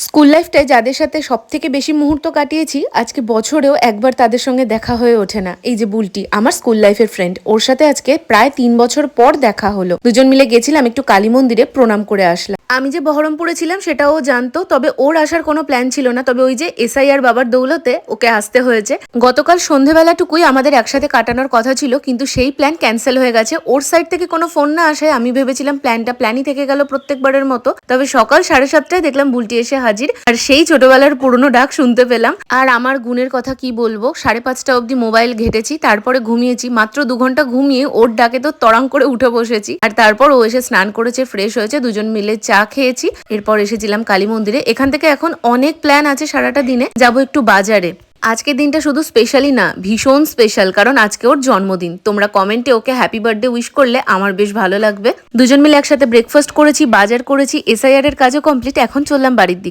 School লাইফটায় যাদের সাথে সবথেকে বেশি মুহূর্ত কাটিয়েছি আজকে বছরেও একবার তাদের সঙ্গে দেখা হয়ে ওঠে না। এই যে বুলটি, আমার স্কুল লাইফের ফ্রেন্ড, ওর সাথে আজকে প্রায় 3 বছর পর দেখা হলো। দুজন মিলে গেছিলাম একটু কালী মন্দিরে, প্রণাম করে আসলাম। আমি যে বহরমপুরে ছিলাম সেটাও জানতো, তবে ওর আসার কোনো প্ল্যান ছিল না। তবে ওই যে এসআইআর বাবার দৌলতে ওকে আসতে হয়েছে। গতকাল সন্ধেবেলাটুকুই আমাদের একসাথে কাটানোর কথা ছিল, কিন্তু সেই প্ল্যান ক্যান্সেল হয়ে গেছে। ওর সাইড থেকে কোনো ফোন না আসায় আমি ভেবেছিলাম প্ল্যানই থেকে গেল প্রত্যেকবারের মতো। তবে সকাল 7:30টায় দেখলাম বুলটি এসে হাজির, আর সেই ছোটবেলার পুরনো ডাক শুনতে পেলাম। আর আমার গুণের কথা কি বলবো, 5:30 অব্দি মোবাইল ঘেটেছি, তারপরে ঘুমিয়েছি। মাত্র 2 ঘন্টা ঘুমিয়ে ওর ডাকে তো তড়াং করে উঠে বসেছি। আর তারপর ও এসে স্নান করেছে, ফ্রেশ হয়েছে, দুজন মিলে চা খেয়েছি। এরপর এসেছিলাম কালী মন্দিরে। এখান থেকে এখন অনেক প্ল্যান আছে সারাটা দিনে। যাবো একটু বাজারে। আজকের দিনটা শুধু স্পেশালি না, ভীষণ স্পেশাল, কারণ আজকে ওর জন্মদিন। তোমরা কমেন্টে ওকে হ্যাপি বার্থডে উইশ করলে আমার বেশ ভালো লাগবে। দুজন মিলে একসাথে ব্রেকফাস্ট করেছি, বাজার করেছি, এসআইআর এর কাজও কমপ্লিট। এখন চললাম বাড়ির দিকে।